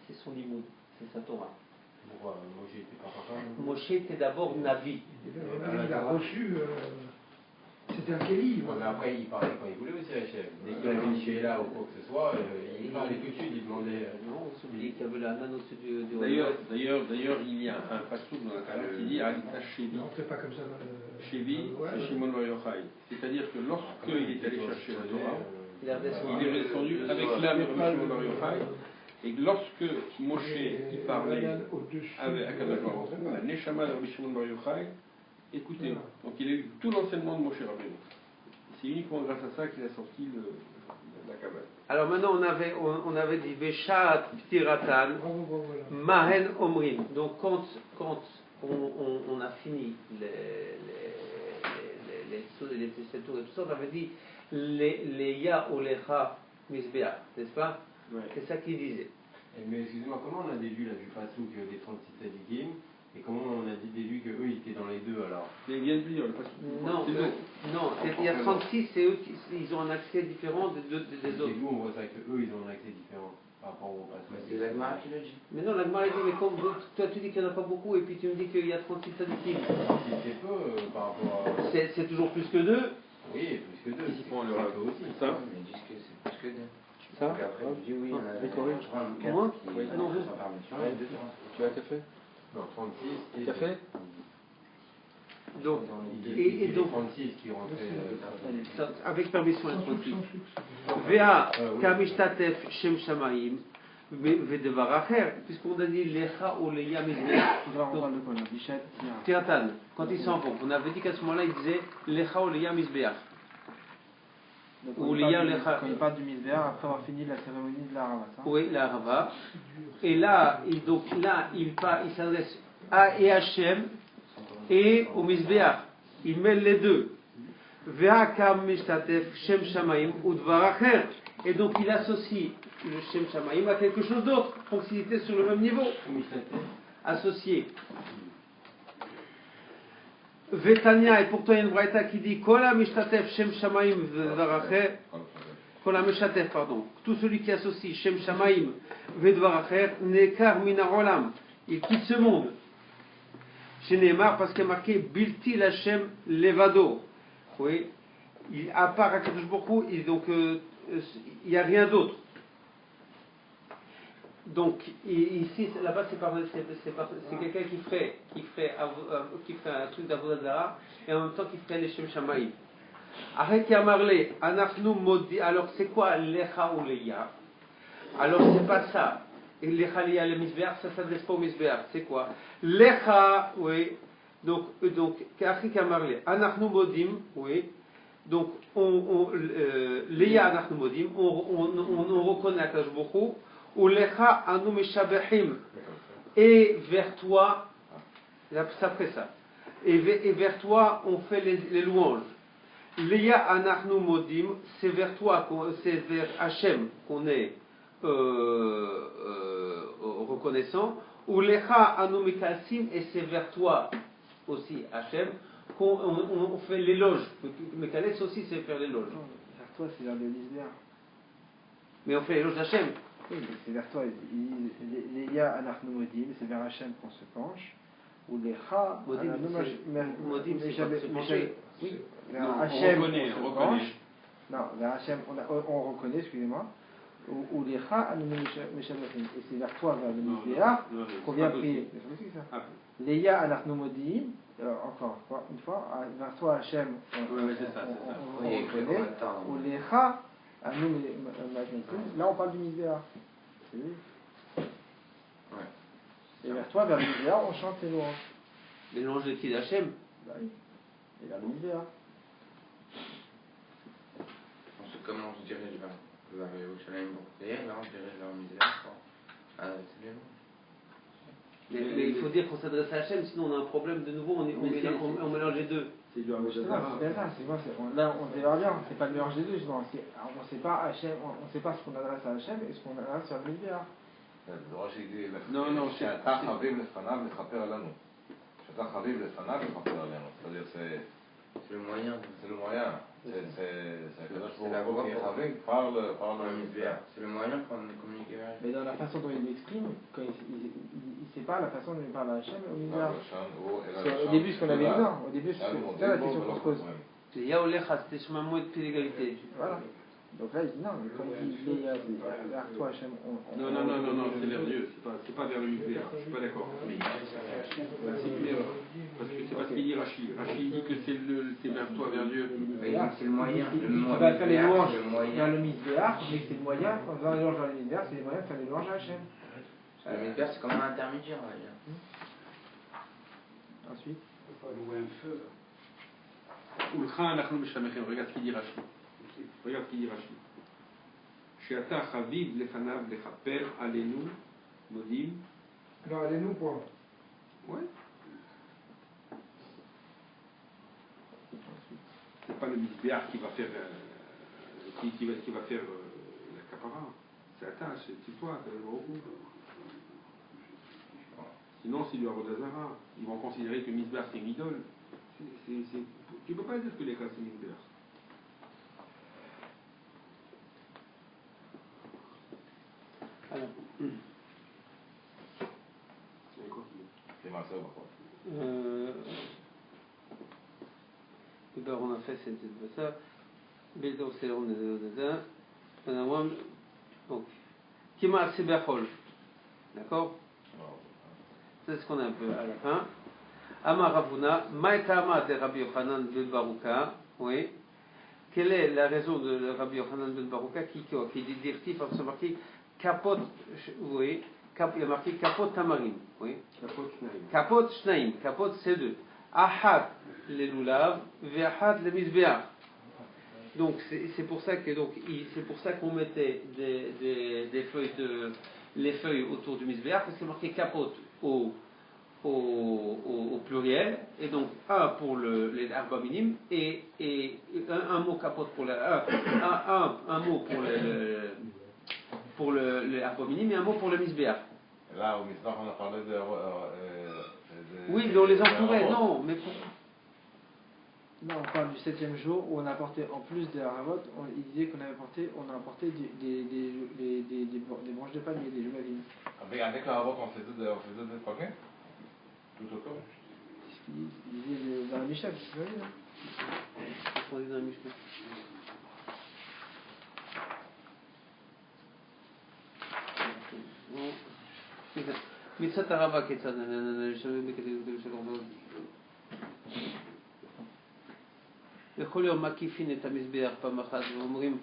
c'est son limoud, c'est sa Torah. Pourquoi Moshe était pas Chacham? Moshe était d'abord Navi. Il a reçu. C'était un Kéli. Mais après, il parlait quand il voulait aussi, Hachem. Dès qu'il avait une là ou quoi que ce soit, il parlait tout de suite, il demandait. Non, on s'oublie qu'il y avait la nana au-dessus du D'ailleurs, il y a un passage dans la Torah qui dit Alita Shevi. On ne fait pas comme ça. Shevi, c'est Shimon Bar Yochai. C'est-à-dire que lorsqu'il est allé chercher la Torah, il est redescendu avec l'âme de Shimon Bar Yochai. Et lorsque Moshe il parlait avec Akadosh Baruch Hu, la Neshama de Rabbi Shimon Bar Yochai, écoutez, donc il a eu tout l'enseignement de Moshe Rabbeinu. C'est uniquement grâce à ça qu'il a sorti la Kabbale. Alors maintenant on avait dit Veshat Ptiratan Mahen Omrim. Donc quand on a fini les tours et tout ça, on avait dit les Ya Olecha Misbea, n'est-ce pas? Ouais. C'est ça qu'il disait. Mais excusez-moi, comment on a déduit là, du Passouk des 36 Sadikim? Et comment on a déduit qu'eux ils étaient dans les 2 alors? Mais il vient de dire le Passouk. Non, il y a 36, c'est eux ils ont un accès différent des autres. Et nous on voit ça qu'eux ils ont un accès différent par rapport au Passouk. C'est la Gemara qui l'a dit. Mais non, la Gemara dit, mais comme toi tu dis qu'il n'y en a pas beaucoup et puis tu me dis qu'il y a 36 sadikim. C'est peu par rapport à. C'est toujours plus que 2. Oui, plus que 2. Ils font leur aussi. Ça Mais ils disent que c'est plus que 2. Ça Donc après, je dis oui, on a Moi qui non, vous. sans permission. Tu as un café? Non, 36 et. Café? Donc, et donc 36 qui rentraient. avec permission, les 36. Vea kamishtatef shem shamaim vedevar acher, puisqu'on a dit lecha ou leya mizbeach. Tiratan, quand ils s'en vont, on avait dit qu'à ce moment-là, ils disaient lecha ou leya mizbeach. Quand il parle du misbéach, après avoir fini la cérémonie de la Harava. Oui, la Harava. Et là, il s'adresse à Hachem et au misbéach. Il mêle les deux. Ve'akam mishtatef shem shamaim udvar acher. Et donc il associe le shem shamaim à quelque chose d'autre, pour qu'il était sur le même niveau. Associé. Vetania, et pourtant il y a une braïta qui dit Kola Mishtatef Shem Shamaim V'Dvaracher. Kola Mishatef, pardon. Tout celui qui associe Shem Shamaim V'Dvaracher, Nekar Mina Olam. Il quitte ce monde. Chez Neymar, parce qu'il y a marqué Bilti Lachem Levado. Oui. À part Akadosh Baruch Hu, donc il n'y a rien d'autre. Donc ici, là-bas, c'est quelqu'un qui ferait un truc d'Avodah Zara et en même temps qui ferait les Shem Shamaim. Arrête Yamarle, Anachnu Modi. Alors c'est quoi Lecha ou Leia? Alors c'est pas ça. Et Lecha Leia le Misbeach, ça s'adresse pas au Misbeach. C'est quoi? Lecha, oui. Donc Arrête Yamarle, Anachnu Modim, oui. Donc Leia Anachnu Modim, on reconnaît Akadosh Baruch Hu. Ou lecha anu meshabechim, et vers toi, c'est après ça, et vers toi on fait les louanges. Leia anachnu modim, c'est vers toi, c'est vers Hachem qu'on est reconnaissant. Ou lecha anu mekasim, et c'est vers toi aussi Hachem qu'on fait l'éloge. Mekales aussi c'est faire l'éloge. Vers toi c'est vers le Misbéach. Mais on fait l'éloge d'Hachem. Oui, c'est vers toi. Les ya anachnu modim, c'est vers Hachem qu'on se penche. Ou les cha, modim, c'est se pencher. Oui, Non, vers Hachem on reconnaît. Non, vers Hachem on reconnaît, excusez-moi. Ou les cha anu meshabechim. Et c'est vers toi, vers le Misbéach, qu'on vient prier. C'est ça. Les ya anachnu modim, encore une fois, vers toi Hachem on reconnaît. Ou les cha. Là on parle du Misbéach. C'est lui. Ouais. Et vers toi, vers le Misbéach, on chante les louanges. Les louanges de qui? d'Hachem? Bah oui. Et vers le Misbéach. Comment on se dirige vers Yerushalayim pour prier? Là on se dirige vers le Misbéach. Mais il faut dire qu'on s'adresse à Hachem, sinon on a un problème de nouveau, on mélange les deux. C'est du Avodah C'est Zara. là on démarre bien, c'est pas le mélange des deux, justement. On ne sait pas Hachem, on sait pas ce qu'on adresse à Hachem et ce qu'on adresse sur le Misbéach. Non, שאתה חביב לפניו לכפר עלינו. שאתה חביב לפניו לכפר עלינו. c'est-à-dire C'est le moyen. c'est le moyen. C'est la voix qui est חביב par le Misbéach. C'est le moyen pour communiquer avec. Mais dans la façon dont il l'exprime, quand il sait pas la façon dont il parle à Hachem et au Misbéach. Au début, ce qu'on avait dit, non. Au début, c'est la question qu'on se pose. C'est Yaolecha, c'était sur un mot de pied d'égalité. Voilà. Donc là, il dit non, mais quand il dit vers toi Hachem, Non, c'est vers Dieu, c'est pas vers le Misbéach, je suis pas d'accord. C'est une erreur. Parce que c'est pas ce qu'il dit Rashi. Rashi dit que c'est vers toi, vers Dieu. C'est le moyen. Il va faire les louanges vers le Misbéach, mais c'est le moyen, en faisant les louanges vers le Misbéach, c'est le moyen de faire les louanges à Hachem. Le Misbéach, c'est comme un intermédiaire, on va dire. Ensuite. Il faut louer un feu. Regarde ce qu'il dit Rashi. Regarde ce qu'il dit Rashi. Sheata chaviv lefanav lechaper alenu modim. Non, allez-nous point. Ouais. C'est pas le Misbéach qui va faire qui va faire la capara. C'est Ata, c'est toi, c'est le Baruch. Sinon, c'est du Avodah Zara. Ils vont considérer que Misbéach c'est une idole. Tu ne peux pas dire que les cas c'est Misbéach. Alors, C'est ma sœur, quoi. on a fait cette ça. Bédor c'est on est donc Kima Sibachol. D'accord? C'est ce qu'on a un peu à la fin. Amar Ravuna, Maïtama de Rabbi Yochanan ben Baruka, oui. Quelle est la raison de Rabbi Yochanan ben Baruka qui dit dirti parce que c'est marqué Kapot, oui, il y a marqué Kapot Tamarim, oui. Kapot Shnaim, Kapot c'est deux. Ahad les lulav, Ve'ahad les Misbéach. Donc c'est pour ça que c'est pour ça qu'on mettait des feuilles les feuilles autour du Misbéach parce que c'est marqué Kapot au pluriel, et donc un pour les arba minim et un mot capote pour un mot pour le arba minim et un mot pour le misbéach. Là, au Misbéach, on a parlé de oui, mais on les entourait, non, mais Non, on parle du 7e jour où on a apporté, en plus des haravot, il disait qu'on on a apporté des branches de palmier, des jumavines. Avec la Havot, on faisait des palmiers tout autour. C'est ce qu'il disait dans la Mishnah, tu vois, non? C'est ce qu'on dit dans la Mishnah. מצוות הרבה כיצד נשארים בקטגוריה של קורבנות. יכול להיות מקיפין את המזבח פעם אחת ואומרים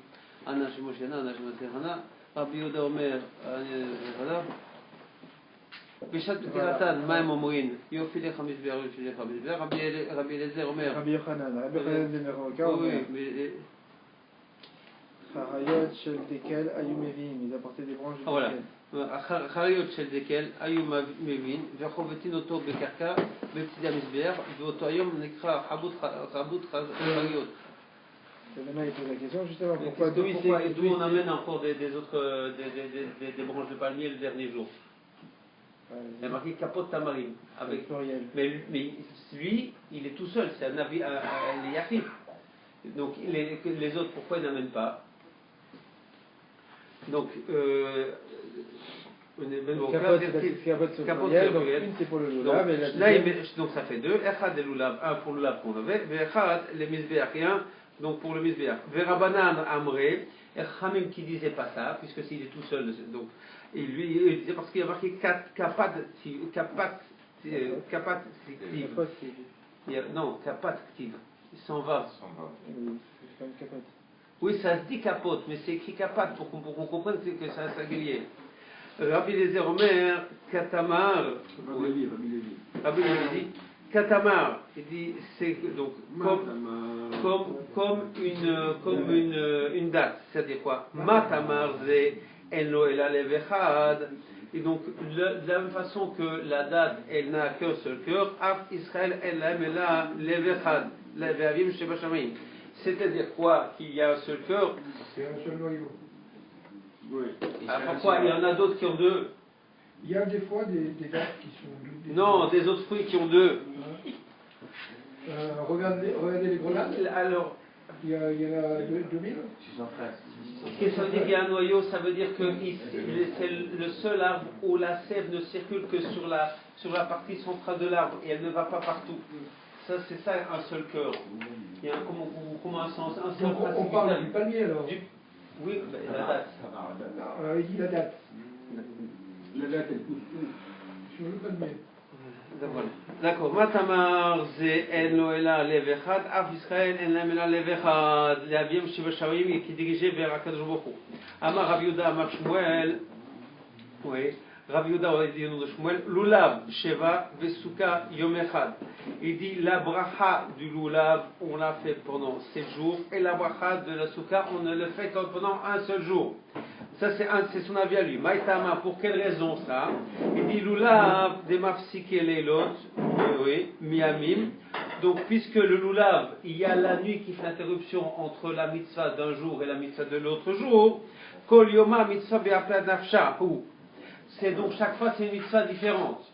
ענה שמשה ענה שמשה. רבי יהודה אומר בשעת פטירתן מה הם אומרים? יופי לך מזבח יופי לך מזבח. רבי אליעזר אומר רבי יוחנן במרוקה אומר חריות של דקל היו מביאים, ils apportaient des branches de דקל. חריות של דקל היו מביאים וחובטין אותו בקרקע בצדי המזבח ואותו היום נקרא חבוט חריות. Maintenant il pose la question justement pourquoi d'où on amène encore des branches de palmier le dernier jour. Il y a marqué capote tamarim avec mais lui il est tout seul, c'est un avis les yachid. Donc les autres pourquoi ils n'amènent pas? Donc donc ça fait deux, echad et lulav, un pour le lulav qu'on avait, echad les misbeach, et un donc pour le misbeach. Verabanan amré, Echamim qui disait pas ça, puisque s'il est tout seul, donc et lui il disait parce qu'il y a marqué kapat non kapat ktiv, il s'en va. Oui, ça se dit capote, mais c'est écrit capat pour qu'on comprenne que c'est un singulier. Rabbi Eliezer Omer, Katamar. Rabbi Eliezer dit Katamar. Il dit c'est donc comme une date. C'est-à-dire quoi? Matamar ze eno ela levechad. Et donc de la même façon que la date elle n'a qu'un seul cœur, Af Israël elle ela levechad. Leveavim sheba shamayim. C'est-à-dire quoi? Qu'il y a un seul cœur. C'est un seul noyau. Oui. Pourquoi il y en a d'autres qui ont deux? Il y a des fois des dates qui sont deux. Non, des autres fruits qui ont deux. Regardez les grenades. Alors, il y en a 2000. Qu'est-ce que ça veut dire qu'il y a un noyau? Ça veut dire que c'est le seul arbre où la sève ne circule que sur la partie centrale de l'arbre et elle ne va pas partout. Ça, c'est ça un seul cœur. Il y a comment un sens. Donc on parle du palmier alors. Oui, la date. Non, il dit la date. La date elle pousse où? Sur le palmier. D'accord. Matamar ze eno ela levechad, af Israël en la mela levechad, l'aviem shiva shawim qui dirigeait vers Akadosh Baruch Hu. Amar Rav Yehuda Amar Shmuel. Oui. Rav Yehuda aurait dit au nom de Shmuel, Lulav, Sheva, Vesuka, Yom Echad. Il dit la bracha du Lulav, on l'a fait pendant 7 jours, et la bracha de la Souka, on ne le fait que pendant un seul jour. Ça, c'est son avis à lui. Maïtama, pour quelle raison ça? Il dit Lulav, de Mafsike Leilot, oui, Miamim. Donc, puisque le Lulav, il y a la nuit qui fait l'interruption entre la mitzvah d'un jour et la mitzvah de l'autre jour, Kol Yoma mitzvah be'apla nafsha, c'est donc chaque fois c'est une mitzvah différente.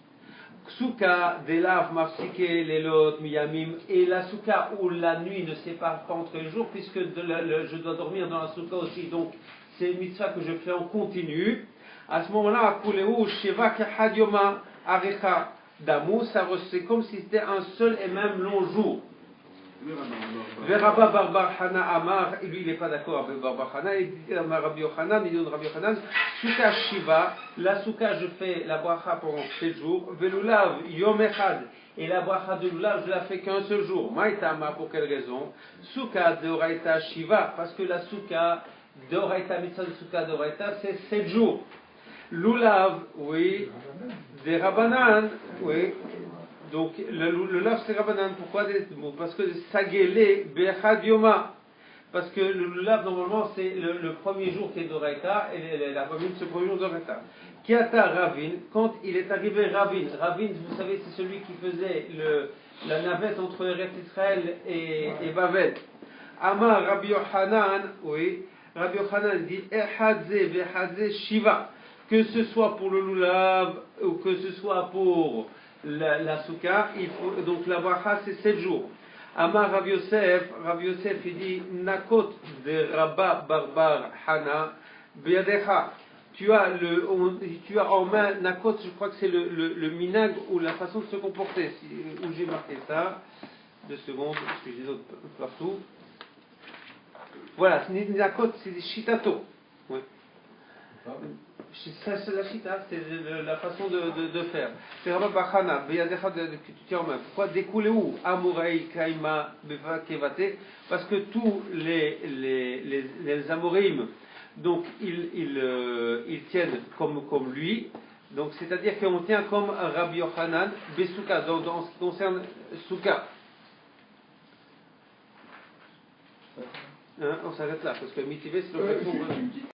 Souka, Delav, Mafsike, Lelot, Miyamim, et la souka où la nuit ne sépare pas entre les jours, puisque je dois dormir dans la souka aussi, donc c'est une mitzvah que je fais en continu. À ce moment-là, Akuleu, Sheva, Kehadioma, Arecha, Damu, c'est comme si c'était un seul et même long jour. Veraba Barbar Hana Amar, lui il n'est pas d'accord avec Barbar Hana, il dit Rabbi Yochanan, il dit Rabbi Yochanan, Souka Shiva, la Souka je fais la bracha pendant 7 jours, Velulav Yom Echad, et la bracha de Lulav je la fais qu'un seul jour. Maïtama, pour quelle raison? Souka Deoraita Shiva, parce que la Souka Deoraita, mitzvah de Souka Deoraita, c'est 7 jours. Lulav, oui, des Rabbanan, oui. Donc le lulav c'est Rabbanan, pourquoi? Parce que Sagele Bechad Yoma, parce que le lulav normalement c'est le premier jour qui est d'Oraita et la famille de ce premier jour d'Oraita. Kiata Ravin, quand il est arrivé Ravin, vous savez c'est celui qui faisait la navette entre Eretz Israël et Bavel. Amar Rabbi Yochanan, oui, Rabbi Yochanan dit Ehadze Vehadze Shiva, que ce soit pour le lulav ou que ce soit pour la souka, il faut, donc la bracha c'est 7 jours. Amar Rav Yosef il dit Nakot de Rabba Barbar Hana Beyadecha. Tu as en main Nakot, je crois que c'est le minag ou la façon de se comporter. Où j'ai marqué ça. 2 secondes, parce que j'ai d'autres partout. Voilà, Nakot, c'est Shitato. Ouais. Ça, c'est la Shita, c'est la façon de faire. C'est Rabba Bachana, Beyadecha que tu tiens en main. Pourquoi découler où Amorei Kaima Beva Kevate? Parce que tous les Amorim, donc ils tiennent comme lui. Donc c'est-à-dire qu'on tient comme Rabbi Yochanan Besuka, dans ce qui concerne Souka. On s'arrête là, parce que Mitivé, c'est le